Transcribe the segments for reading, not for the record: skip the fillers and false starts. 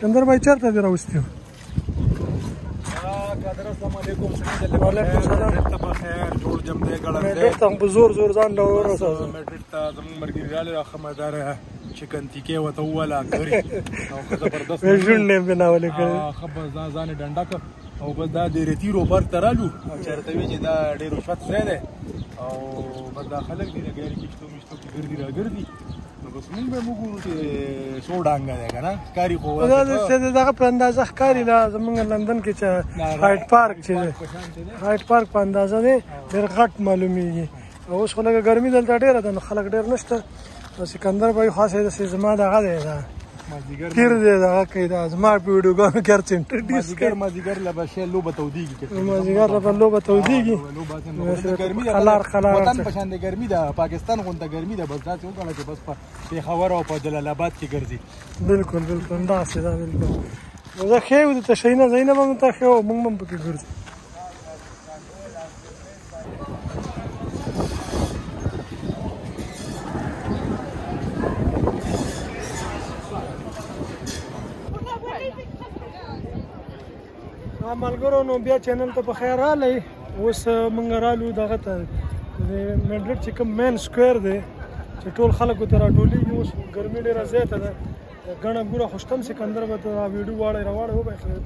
سکندر بھائی چېرته دې راوستي وو؟ قادر السلام علیکم. وعلیکم السلام. ته په خیر جوړ جم دی ګړم دی. میډرډ ته په زور زور ځان ورسوه. میډرډ ته زموږ ملګري راغلي خمدار چکن تیکې ورته وویله ګري او ښه زبردست ژوند یې بناولې کړی. ښه بس دا ځان یې ډنډه کړ او بس دا د ریتي روبر ته رالو او چې راته وایي چې دا ډېر رشوت ځای دی او بس دا خلک دي د ګاري کښتو مشتو کې ګرځي راګرځي نو بس مونږ به وګورو چې څو ډانګه دی که نه ښکاري خو دغه په اندازه ښکاري دا زمونږ لندن کې چې هایډ پارک چې دی هایډ پارک په اندازه دی ډېر غټ معلومیږي. اوس خو لږه ګرمي دلته ډېره ده نو خلک ډېر نشته. سکندر بھائی خاص داسې زما دغه دی دا پیر دی دغه کوي دا زما په ویډیوګانو کې هر څه انټرډیوس کوي. مازدیګر له به شی لوبه تودېږي مازدیګر له به لوبه تودېږي وطن په شان د ګرمي ده پاکستان غونته ګرمي ده بس داسې وګڼه چې بس په پېښور او په جلال آباد کې ګرځي. بالکل بالکل داسې ده بالکل. نو زه ښې وو دلته شیینه ځایونه به مو ته ښې وو موږ به هم پکې ګرځو. ملګرو نو بیا چینل ته په خیر راغلی. اوس موږ رالو دغه ته د میډرډ چې کوم مین سکویر دی چې ټول خلک ورته راټولېږي. اوس ګرمي ډېره زیاته ده ګڼه ګوره خو شته هم سکندر به ته ویډیو واړی راواړی وبایخلی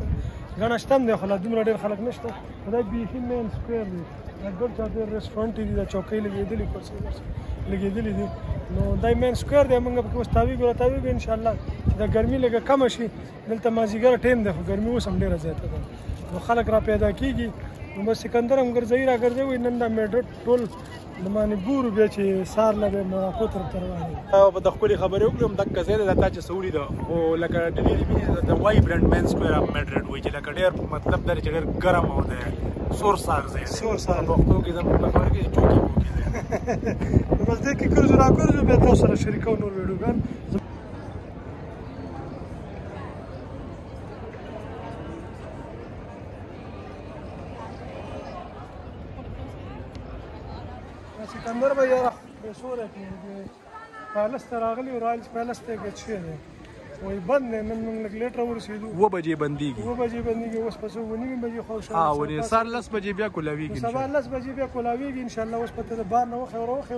ګڼه شته هم دی خو لا دومره ډېر خلک نشته. دا بیخي مین سکویر دی دا ګډ چاپېر رسټورانټ دي دا چوکۍ لګېدلي کرسۍ لګېدلي دي نو دا مین سکویر دی. موږ پکې اوس تاویږو راتاویږو انشاءالله چې دا ګرمي لږه کمه شي. دلته مازدیګر ټایم دی خو ګرمي اوس هم ډېره زیاته ده نو خلک را پیدا کېږي. نو بس سکندر هم ګرځوي را ګرځوي نن دا میډرډ ټول د باندې ګورو بیا چې سهار له به مراکو طرف ته روان یو. به د ښکلې خبرې وکړم دقه ځای دی دا تا چې څه ولیده خو لکه ډېرې مینې د وایبرنټ مین سکویر اف میډرډ وایي چې لکه ډېر مطلب دا چې ډېر ګرم او د سور ساک ځای دی. سور ساک پښتو کې زموږ په خبره کې چوکۍ ووکې دی. بس دې کې ګرځو را ګرځو بیا تاسو سره شریکوو نور ویډیوګان. سکندر بھائی یاره پیسو راکړي پیلس ته راغلي او رایلز پیلس ته ګډ شوی دی وایي بند دی. نن موږ لږ لیټ راورسېدو 2 بجې بندېږي 2 بجې بندېږي اوس په 9:30 بجې خو سهار 10 بجې بیا کولاویږي سبا 10 بجې بیا کولاویږي انشاءالله. اوس په ته د بار نه وخی راوخی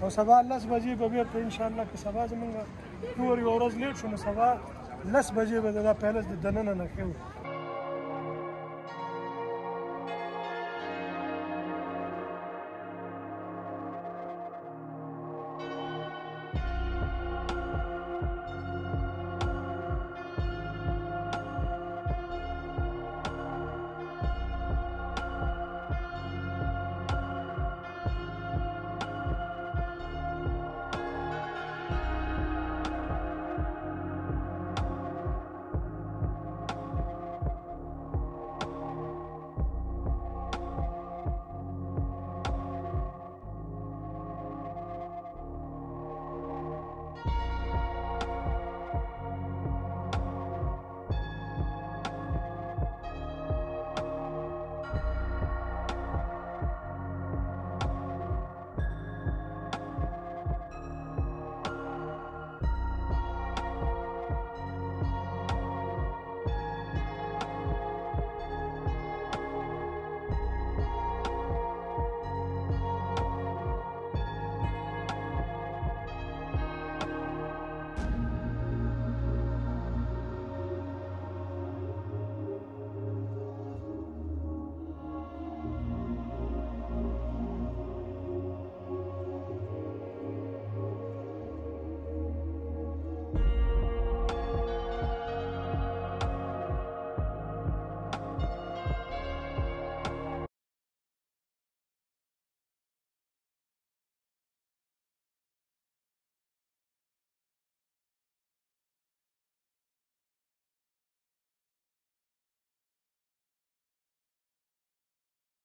او سبا 10 بجې به بېرته انشاءالله که سبا زموږ نور یوه ورځ لیټ شو نو سبا 10 بجې به د دا پیلس د دننه نه ښه